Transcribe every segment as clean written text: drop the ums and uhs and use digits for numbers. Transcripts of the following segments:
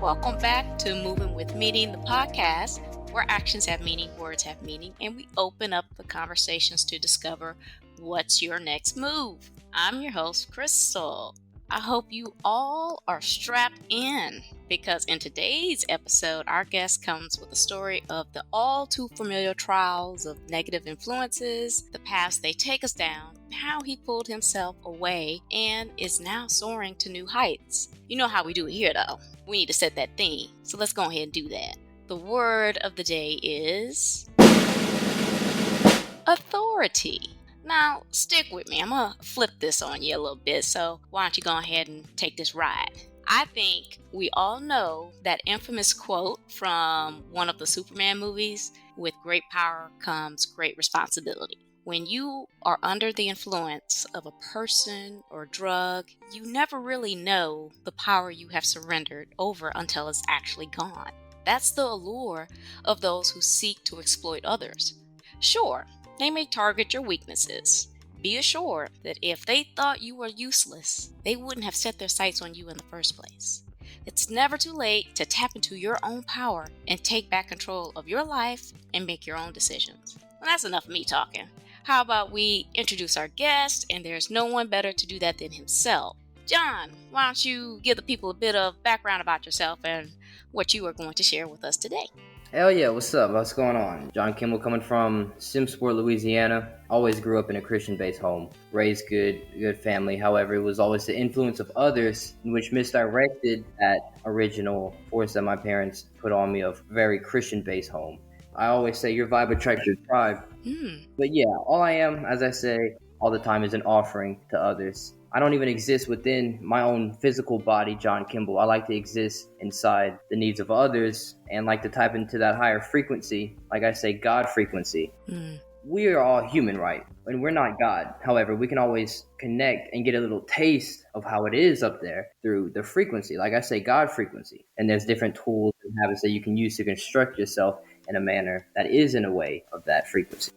Welcome back to Moving with Meaning, the podcast where actions have meaning, words have meaning, and we open up the conversations to discover what's your next move. I'm your host, Krystal. I hope you all are strapped in because in today's episode, our guest comes with a story of the all too familiar trials of negative influences, the paths they take us down, how he pulled himself away and is now soaring to new heights. You know how we do it here though. We need to set that theme. So let's go ahead and do that. The word of the day is authority. Now, stick with me. I'm going to flip this on you a little bit, so why don't you go ahead and take this ride? I think we all know that infamous quote from one of the Superman movies, with great power comes great responsibility. When you are under the influence of a person or drug, you never really know the power you have surrendered over until it's actually gone. That's the allure of those who seek to exploit others. Sure, they may target your weaknesses. Be assured that if they thought you were useless, they wouldn't have set their sights on you in the first place. It's never too late to tap into your own power and take back control of your life and make your own decisions. Well, that's enough of me talking. How about we introduce our guest, and there's no one better to do that than himself. John, why don't you give the people a bit of background about yourself and what you are going to share with us today? Hell yeah, what's up? What's going on? John Kimble coming from Simsport, Louisiana. Always grew up in a Christian-based home. Raised good family. However, it was always the influence of others which misdirected that original force that my parents put on me of very Christian-based home. I always say your vibe attracts your tribe. But yeah, all I am, as I say all the time, is an offering to others. I don't even exist within my own physical body, John Kimble. I like to exist inside the needs of others and like to tap into that higher frequency, like I say, God frequency. We are all human, right? And we're not God. However, we can always connect and get a little taste of how it is up there through the frequency, like I say, God frequency. And there's different tools and habits that you can use to construct yourself in a manner that is in a way of that frequency.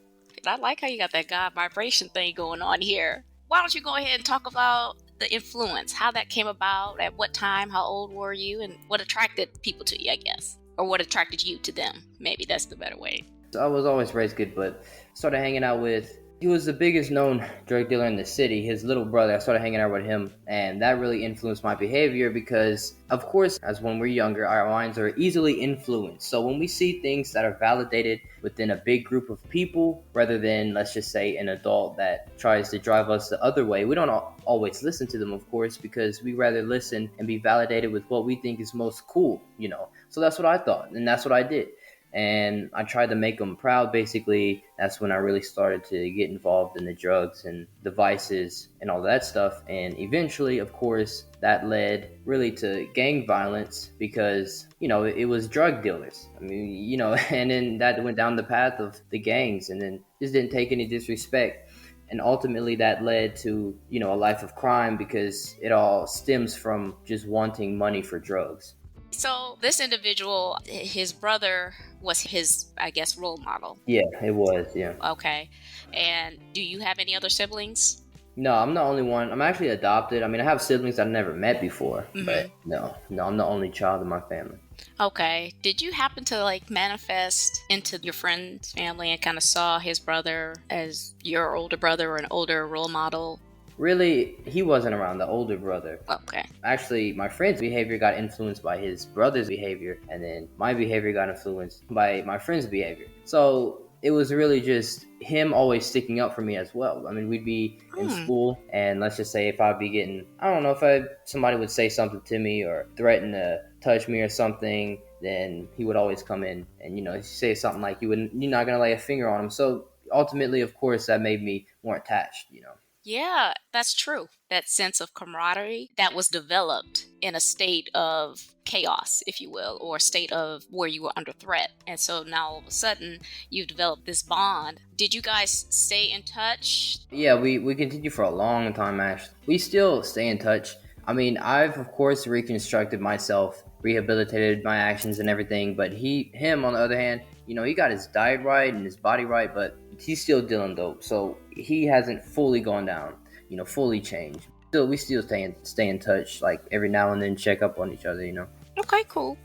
I like how you got that God vibration thing going on here. Why don't you go ahead and talk about the influence, how that came about, at what time, how old were you, and what attracted people to you, I guess, or what attracted you to them. Maybe that's the better way. So I was always raised good, but started hanging out with, he was the biggest known drug dealer in the city, his little brother. I started hanging out with him, and that really influenced my behavior because, of course, as when we're younger, our minds are easily influenced. So when we see things that are validated within a big group of people, rather than, let's just say, an adult that tries to drive us the other way, we don't always listen to them, of course, because we rather listen and be validated with what we think is most cool, you know. So that's what I thought, and that's what I did. And I tried to make them proud, basically. That's when I really started to get involved in the drugs and the vices and all that stuff. And eventually, of course, that led really to gang violence because, you know, it was drug dealers. I mean, you know, and then that went down the path of the gangs and then just didn't take any disrespect. And ultimately that led to, you know, a life of crime because it all stems from just wanting money for drugs. So this individual, his brother was his, I guess, role model. Yeah, it was, yeah. Okay. And do you have any other siblings? No, I'm the only one. I'm actually adopted. I mean, I have siblings I've never met before, but no, I'm the only child in my family. Okay. Did you happen to manifest into your friend's family and kind of saw his brother as your older brother or an older role model? Really, he wasn't around, the older brother. Okay. Actually, my friend's behavior got influenced by his brother's behavior, and then my behavior got influenced by my friend's behavior. So it was really just him always sticking up for me as well. I mean, we'd be in school, and let's just say if I'd be getting, I don't know, if somebody would say something to me or threaten to touch me or something, then he would always come in and, you know, say something like, you're not going to lay a finger on him. So ultimately, of course, that made me more attached, you know. Yeah, that's true. That sense of camaraderie that was developed in a state of chaos, if you will, or a state of where you were under threat. And so now all of a sudden you've developed this bond. Did you guys stay in touch? Yeah, we continued for a long time, actually. We still stay in touch. I mean, I've, of course, reconstructed myself, rehabilitated my actions and everything, but him, on the other hand, you know, he got his diet right and his body right, but he's still dealing dope. So he hasn't fully gone down, you know, fully changed. We still stay in touch, like every now and then check up on each other, you know. Okay, cool.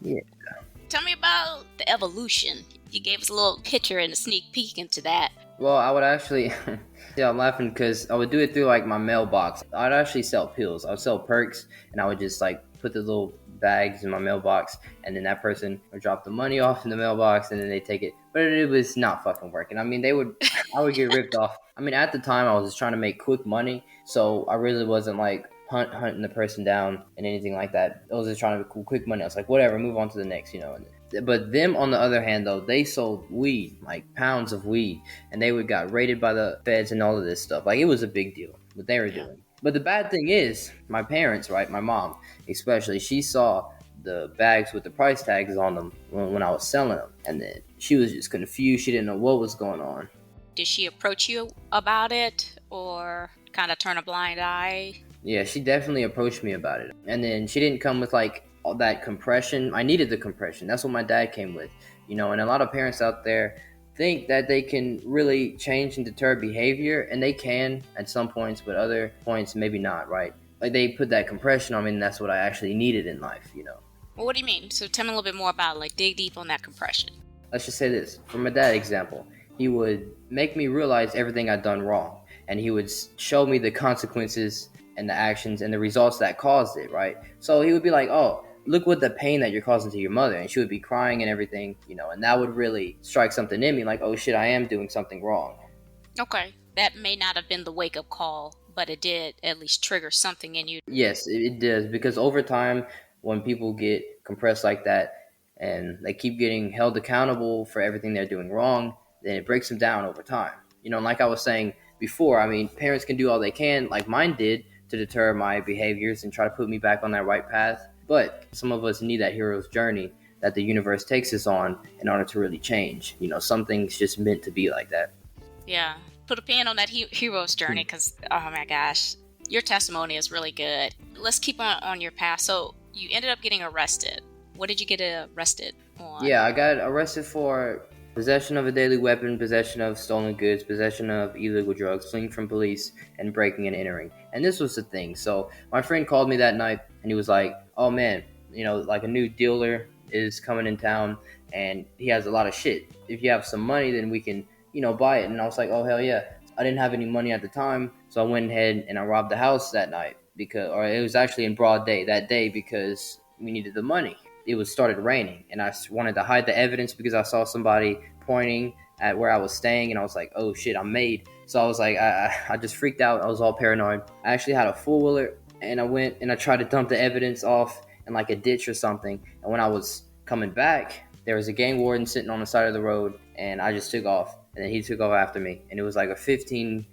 Yeah. Tell me about the evolution. You gave us a little picture and a sneak peek into that. Well, I would actually, yeah, I'm laughing because I would do it through like my mailbox. I'd actually sell pills. I would sell perks, and I would just like put the little bags in my mailbox, and then that person would drop the money off in the mailbox, and then they take it. But it was not fucking working. I mean, I would get ripped off. I mean, at the time, I was just trying to make quick money, so I really wasn't like hunting the person down and anything like that. I was just trying to make quick money. I was like, whatever, move on to the next, you know. But them, on the other hand, though, they sold weed, like pounds of weed, and they would got raided by the feds and all of this stuff. Like, it was a big deal what they were Yeah. doing. But the bad thing is, my parents, right, my mom especially, she saw the bags with the price tags on them when I was selling them, and then she was just confused. She didn't know what was going on. Did she approach you about it or kind of turn a blind eye? Yeah, she definitely approached me about it. And then she didn't come with like all that compression. I needed the compression. That's what my dad came with. You know, and a lot of parents out there think that they can really change and deter behavior, and they can at some points, but other points maybe not, right? Like, they put that compression on me, and that's what I actually needed in life, you know. Well, what do you mean? So tell me a little bit more about, like, dig deep on that compression. Let's just say this. For my dad example, he would make me realize everything I'd done wrong, and he would show me the consequences and the actions and the results that caused it, right? So he would be like, oh, look what the pain that you're causing to your mother. And she would be crying and everything, you know, and that would really strike something in me, like, oh shit, I am doing something wrong. Okay. That may not have been the wake-up call, but it did at least trigger something in you. Yes, it does, because over time, when people get compressed like that and they keep getting held accountable for everything they're doing wrong, then it breaks them down over time. You know, like I was saying before, I mean, parents can do all they can, like mine did, to deter my behaviors and try to put me back on that right path. But some of us need that hero's journey that the universe takes us on in order to really change. You know, some things just meant to be like that. Yeah. Put a pin on that hero's journey because, oh my gosh, your testimony is really good. Let's keep on your path. So you ended up getting arrested. What did you get arrested on? Yeah, I got arrested for possession of a deadly weapon, possession of stolen goods, possession of illegal drugs, fleeing from police, and breaking and entering. And this was the thing. So my friend called me that night, and he was like, oh man, you know, like a new dealer is coming in town, and he has a lot of shit. If you have some money, then we can, you know, buy it. And I was like, oh hell yeah. I didn't have any money at the time, so I went ahead and I robbed the house that night, or it was actually in broad day that day, because we needed the money. It was started raining, and I wanted to hide the evidence because I saw somebody pointing at where I was staying, and I was like, oh shit, I'm made. So I was like, I just freaked out. I was all paranoid. I actually had a four-wheeler, and I went and I tried to dump the evidence off in like a ditch or something. And when I was coming back, there was a gang warden sitting on the side of the road, and I just took off, and then he took off after me. And it was like a 15-20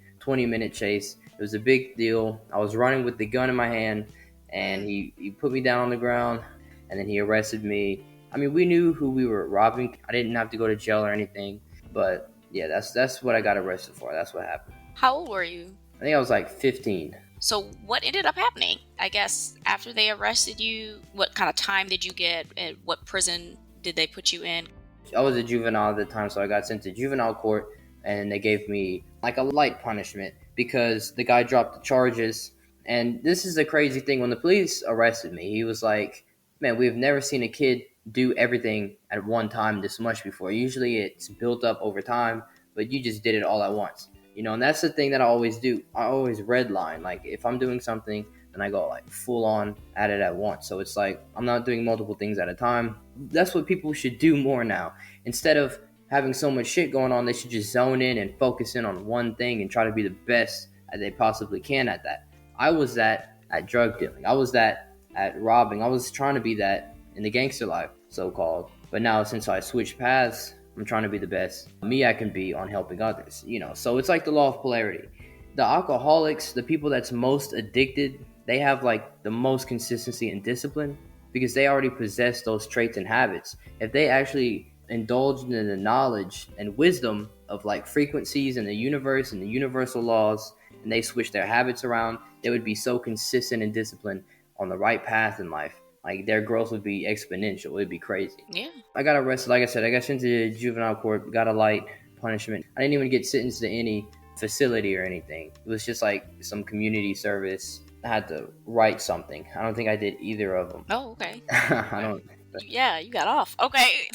minute chase. It was a big deal. I was running with the gun in my hand, and he put me down on the ground, and then he arrested me. I mean, we knew who we were robbing. I didn't have to go to jail or anything, but yeah, that's what I got arrested for. That's what happened. How old were you? I think I was like 15. So what ended up happening? I guess after they arrested you, what kind of time did you get? And what prison did they put you in? I was a juvenile at the time, so I got sent to juvenile court, and they gave me like a light punishment because the guy dropped the charges. And this is the crazy thing. When the police arrested me, he was like, man, we've never seen a kid do everything at one time this much before. Usually it's built up over time, but you just did it all at once. You know, and that's the thing that I always do. I always redline. Like, if I'm doing something, then I go like full on at it at once. So it's like I'm not doing multiple things at a time. That's what people should do more now. Instead of having so much shit going on, they should just zone in and focus in on one thing and try to be the best that they possibly can at that. I was that at drug dealing. I was that at robbing. I was trying to be that in the gangster life, so-called. But now, since I switched paths, I'm trying to be the best me I can be on helping others, you know. So it's like the law of polarity. The alcoholics, the people that's most addicted, they have like the most consistency and discipline because they already possess those traits and habits. If they actually indulged in the knowledge and wisdom of like frequencies in the universe and the universal laws, and they switch their habits around, they would be so consistent and disciplined on the right path in life. Like, their growth would be exponential. It'd be crazy. Yeah. I got arrested. Like I said, I got sent to juvenile court, got a light punishment. I didn't even get sentenced to any facility or anything. It was just like some community service had to write something. I don't think I did either of them. Oh, okay. I Okay. don't. Yeah, you got off. Okay.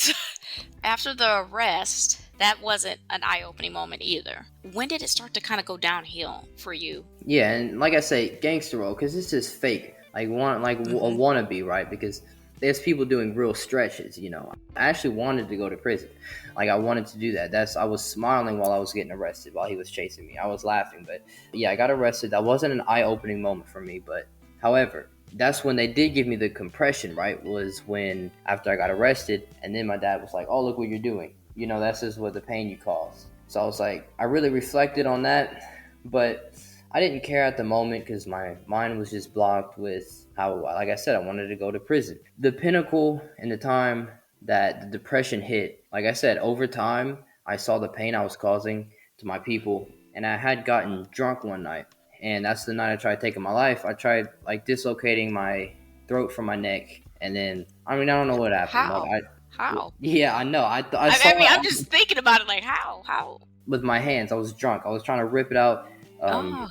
After the arrest, that wasn't an eye-opening moment either. When did it start to kind of go downhill for you? Yeah, and like I say, gangster role, because this is fake. Like a Mm-hmm. wannabe, right? Because there's people doing real stretches. I actually wanted to go to prison. Like I wanted to do that. I was smiling while I was getting arrested while he was chasing me. I was laughing, but yeah, I got arrested. That wasn't an eye-opening moment for me, but however, that's when they did give me the compression. Right, was when after I got arrested, and then my dad was like, "Oh, look what you're doing. That's just what the pain you caused." So I was like, I really reflected on that, but I didn't care at the moment because my mind was just blocked with how, like I said, I wanted to go to prison. The pinnacle in the time that the depression hit, like I said, over time, I saw the pain I was causing to my people, and I had gotten drunk one night, and that's the night I tried taking my life. I tried like dislocating my throat from my neck, and then I don't know what happened. How? How? Yeah, I know. I saw I mean, I'm it just thinking about it like, how? How? with my hands. I was drunk. I was trying to rip it out. Um,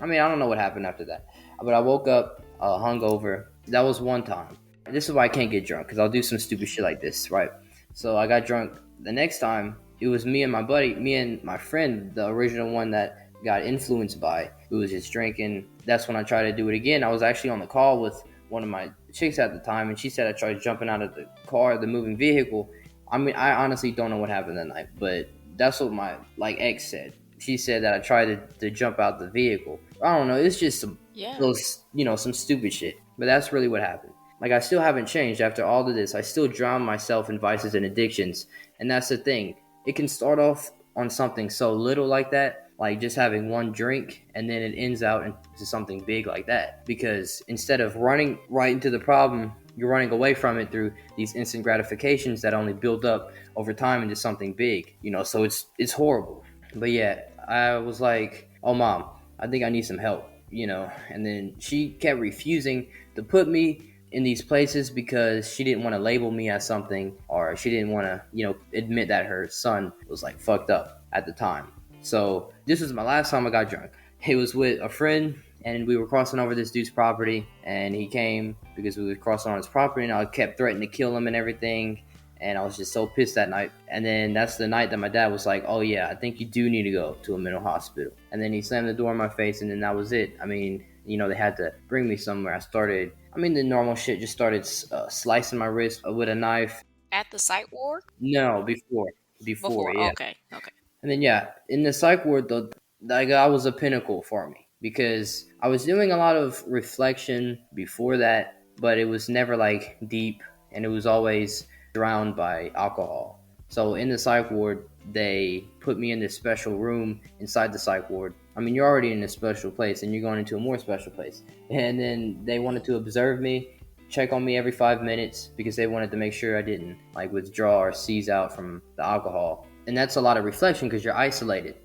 Oh, I don't know what happened after that, but I woke up hungover. That was one time. This is why I can't get drunk because I'll do some stupid shit like this, right? So I got drunk. The next time, it was me and my buddy, me and my friend, the original one that got influenced by, who was just drinking. That's when I tried to do it again. I was actually on the call with one of my chicks at the time, and she said I tried jumping out of the car, the moving vehicle. I honestly don't know what happened that night, but that's what my ex said. She said that I tried to jump out the vehicle. I don't know. It's just yeah. some stupid shit. But that's really what happened. Like I still haven't changed after all of this. I still drown myself in vices and addictions, and that's the thing. It can start off on something so little like that, like just having one drink, and then it ends out into something big like that. Because instead of running right into the problem, you're running away from it through these instant gratifications that only build up over time into something big. So it's horrible. But yeah, I was like, "Oh, mom, I think I need some help." And then she kept refusing to put me in these places because she didn't want to label me as something, or she didn't want to, admit that her son was like fucked up at the time. So this was my last time I got drunk. It was with a friend, and we were crossing over this dude's property, and he came because we were crossing on his property, and I kept threatening to kill him and everything. And I was just so pissed that night. And then that's the night that my dad was like, "Oh yeah, I think you do need to go to a mental hospital." And then he slammed the door in my face, and then that was it. They had to bring me somewhere. The normal shit, just started slicing my wrist with a knife. At the psych ward? No, before, Before. yeah. Okay. Okay. And then yeah, in the psych ward though, that was a pinnacle for me because I was doing a lot of reflection before that, but it was never like deep, and it was always drowned by alcohol. So in the psych ward, they put me in this special room inside the psych ward. You're already in a special place, and you're going into a more special place. And then they wanted to observe me, check on me every 5 minutes because they wanted to make sure I didn't like withdraw or seize out from the alcohol. And that's a lot of reflection because you're isolated.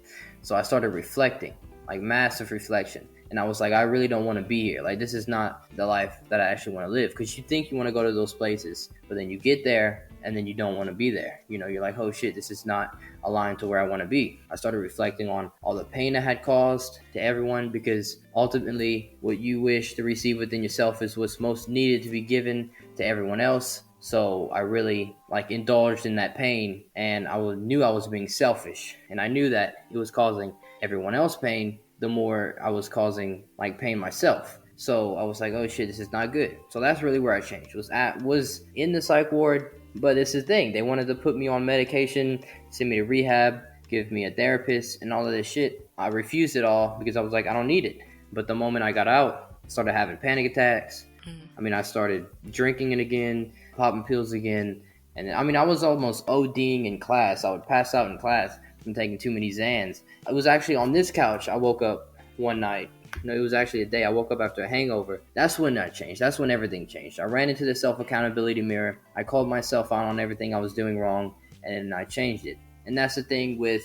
So I started reflecting, like massive reflection. And I was like, I really don't want to be here. Like, this is not the life that I actually want to live. Because you think you want to go to those places, but then you get there and then you don't want to be there. You're like, oh shit, this is not aligned to where I want to be. I started reflecting on all the pain I had caused to everyone because ultimately what you wish to receive within yourself is what's most needed to be given to everyone else. So I really indulged in that pain, and knew I was being selfish, and I knew that it was causing everyone else pain. The more I was causing pain myself. So I was like, oh shit, this is not good. So that's really where I changed. Was in the psych ward, but it's the thing. They wanted to put me on medication, send me to rehab, give me a therapist, and all of this shit. I refused it all because I was like, I don't need it. But the moment I got out, I started having panic attacks. I started drinking it again, popping pills again. And I was almost ODing in class. I would pass out in class from taking too many Xans. It was actually on this couch I woke up one night. No, it was actually a day. I woke up after a hangover. That's when that changed. That's when everything changed. I ran into the self-accountability mirror. I called myself out on everything I was doing wrong, and I changed it. And that's the thing with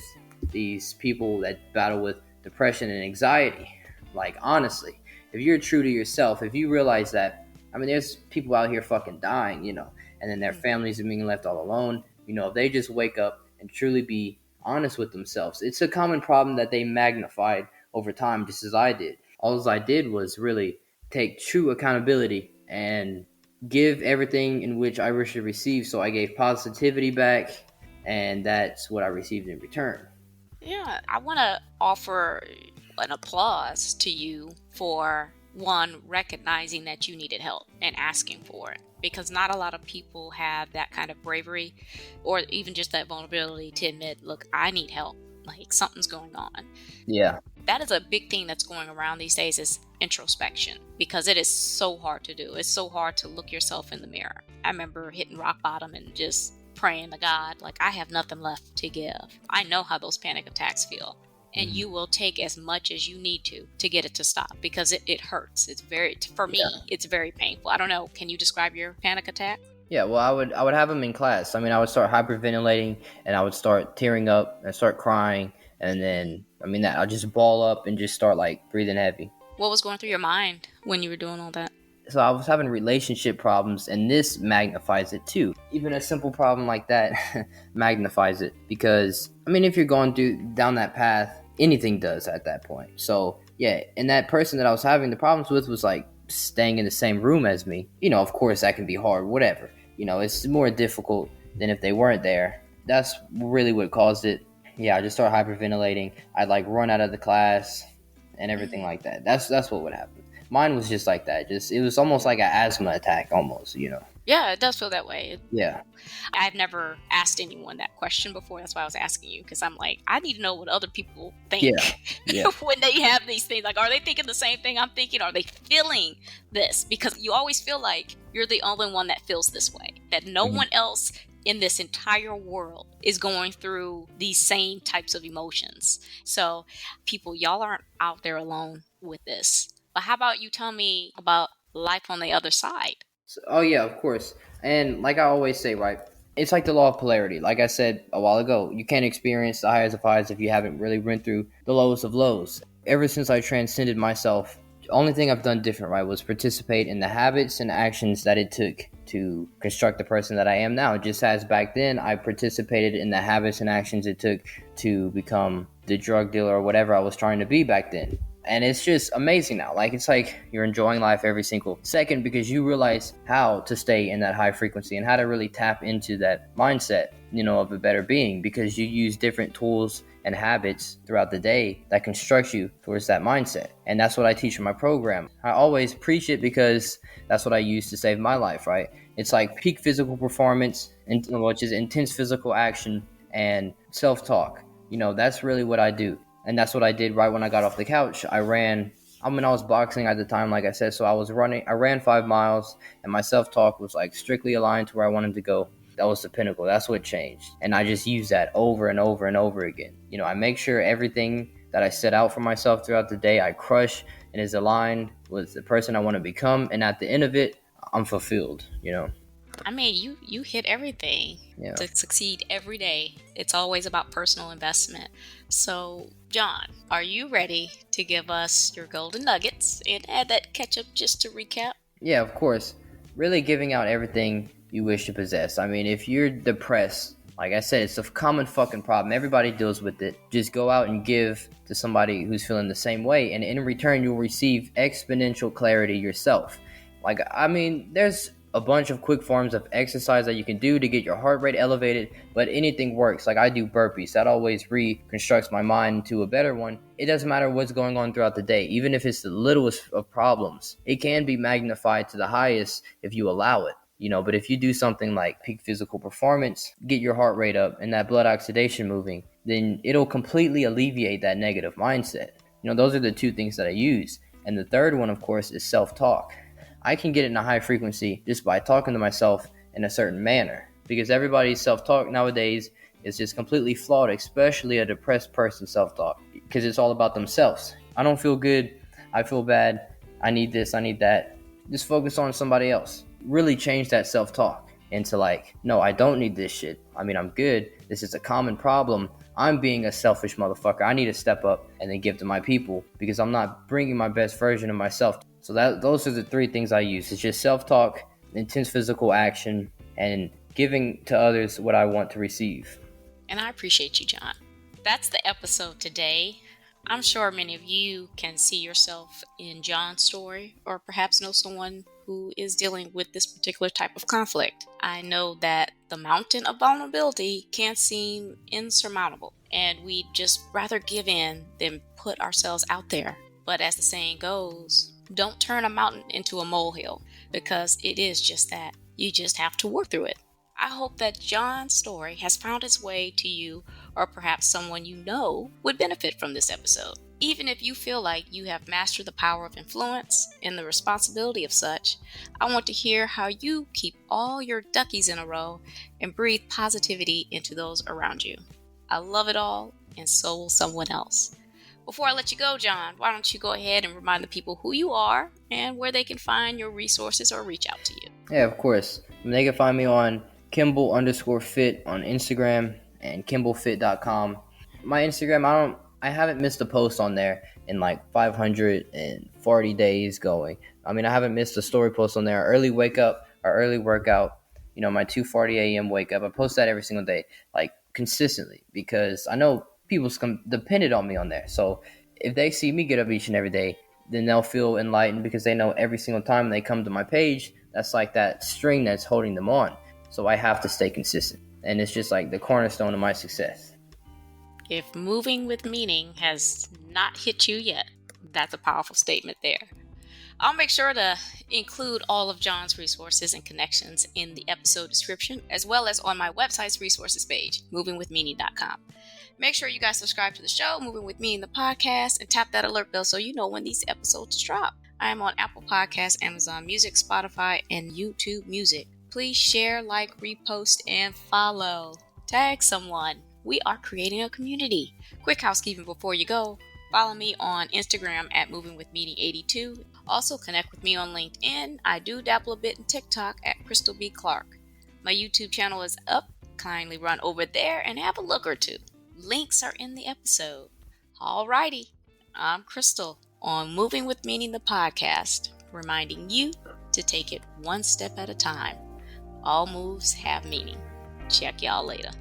these people that battle with depression and anxiety. Like, honestly, if you're true to yourself, if you realize that, there's people out here fucking dying, and then their families are being left all alone. If they just wake up and truly be honest with themselves, it's a common problem that they magnified over time, just as I did. All I did was really take true accountability and give everything in which I wish to receive. So I gave positivity back, and that's what I received in return. Yeah, I want to offer an applause to you for one, recognizing that you needed help and asking for it, because not a lot of people have that kind of bravery or even just that vulnerability to admit, look, I need help, like something's going on. Yeah. That is a big thing that's going around these days, is introspection, because it is so hard to do. It's so hard to look yourself in the mirror. I remember hitting rock bottom and just praying to God, like, I have nothing left to give. I know how those panic attacks feel. And you will take as much as you need to get it to stop, because it hurts. It's very, for me, it's very painful. I don't know. Can you describe your panic attack? Yeah, well, I would have them in class. I mean, I would start hyperventilating, and I would start tearing up and start crying, and then I'll just ball up and just start like breathing heavy. What was going through your mind when you were doing all that? So I was having relationship problems, and this magnifies it too. Even a simple problem like that magnifies it, because if you're going down that path, anything does at that point. So yeah, and that person that I was having the problems with was like staying in the same room as me. Of course that can be hard, whatever. It's more difficult than if they weren't there. That's really what caused it. Yeah, I just started hyperventilating. I'd like run out of the class and everything like that. That's what would happen. Mine was just like that. It was almost like an asthma attack, almost. Yeah, it does feel that way. Yeah. I've never asked anyone that question before. That's why I was asking you, because I'm like, I need to know what other people think when they have these things. Like, are they thinking the same thing I'm thinking? Are they feeling this? Because you always feel like you're the only one that feels this way, that no one else in this entire world is going through these same types of emotions. So people, y'all aren't out there alone with this. But how about you tell me about life on the other side? Oh yeah, of course. And like I always say, right, it's like the law of polarity. Like I said a while ago, you can't experience the highest of highs if you haven't really went through the lowest of lows. Ever since I transcended myself, the only thing I've done different, right, was participate in the habits and actions that it took to construct the person that I am now. Just as back then I participated in the habits and actions it took to become the drug dealer or whatever I was trying to be back then. And it's just amazing now. Like, it's like you're enjoying life every single second, because you realize how to stay in that high frequency and how to really tap into that mindset, of a better being, because you use different tools and habits throughout the day that constructs you towards that mindset. And that's what I teach in my program. I always preach it because that's what I use to save my life, right? It's like peak physical performance, which is intense physical action, and self-talk. That's really what I do. And that's what I did right when I got off the couch. I was boxing at the time, like I said, so I ran 5 miles, and my self-talk was like strictly aligned to where I wanted to go. That was the pinnacle. That's what changed. And I just use that over and over and over again. I make sure everything that I set out for myself throughout the day, I crush and is aligned with the person I want to become. And at the end of it, I'm fulfilled, You hit everything to succeed every day. It's always about personal investment. So, John, are you ready to give us your golden nuggets and add that ketchup just to recap? Yeah, of course. Really giving out everything you wish to possess. If you're depressed, like I said, it's a common fucking problem. Everybody deals with it. Just go out and give to somebody who's feeling the same way, and in return, you'll receive exponential clarity yourself. There's a bunch of quick forms of exercise that you can do to get your heart rate elevated, but anything works. Like, I do burpees. That always reconstructs my mind to a better one. It doesn't matter what's going on throughout the day. Even if it's the littlest of problems, it can be magnified to the highest if you allow it. But if you do something like peak physical performance, get your heart rate up and that blood oxidation moving, then it'll completely alleviate that negative mindset. Those are the two things that I use. And the third one, of course, is self-talk. I can get in a high frequency just by talking to myself in a certain manner, because everybody's self-talk nowadays is just completely flawed, especially a depressed person's self-talk, because it's all about themselves. I don't feel good. I feel bad. I need this. I need that. Just focus on somebody else. Really change that self-talk into like, no, I don't need this shit. I'm good. This is a common problem. I'm being a selfish motherfucker. I need to step up and then give to my people, because I'm not bringing my best version of myself. So those are the 3 things I use. It's just self-talk, intense physical action, and giving to others what I want to receive. And I appreciate you, John. That's the episode today. I'm sure many of you can see yourself in John's story, or perhaps know someone who is dealing with this particular type of conflict. I know that the mountain of vulnerability can seem insurmountable, and we'd just rather give in than put ourselves out there. But as the saying goes, don't turn a mountain into a molehill, because it is just that. You just have to work through it. I hope that John's story has found its way to you, or perhaps someone you know would benefit from this episode. Even if you feel like you have mastered the power of influence and the responsibility of such, I want to hear how you keep all your duckies in a row and breathe positivity into those around you. I love it all, and so will someone else. Before I let you go, John, why don't you go ahead and remind the people who you are and where they can find your resources or reach out to you. Yeah, of course. They can find me on Kimble_fit on Instagram and KimbleFit.com. My Instagram, I haven't missed a post on there in like 540 days going. I mean, I haven't missed a story post on there. Early wake up or early workout, my 2:40 a.m. wake up. I post that every single day, like consistently, because I know people's depended on me on there. So if they see me get up each and every day, then they'll feel enlightened, because they know every single time they come to my page, that's like that string that's holding them on. So I have to stay consistent. And it's just like the cornerstone of my success. If moving with meaning has not hit you yet, that's a powerful statement there. I'll make sure to include all of John's resources and connections in the episode description, as well as on my website's resources page, movingwithmeaning.com. Make sure you guys subscribe to the show, Moving With Me in the podcast, and tap that alert bell so you know when these episodes drop. I am on Apple Podcasts, Amazon Music, Spotify, and YouTube Music. Please share, like, repost, and follow. Tag someone. We are creating a community. Quick housekeeping before you go. Follow me on Instagram at movingwithmeaning82. Also connect with me on LinkedIn. I do dabble a bit in TikTok at Krystal B. Clark. My YouTube channel is up. Kindly run over there and have a look or two. Links are in the episode. Alrighty, I'm Krystal on Moving with Meaning the podcast, reminding you to take it one step at a time. All moves have meaning. Check y'all later.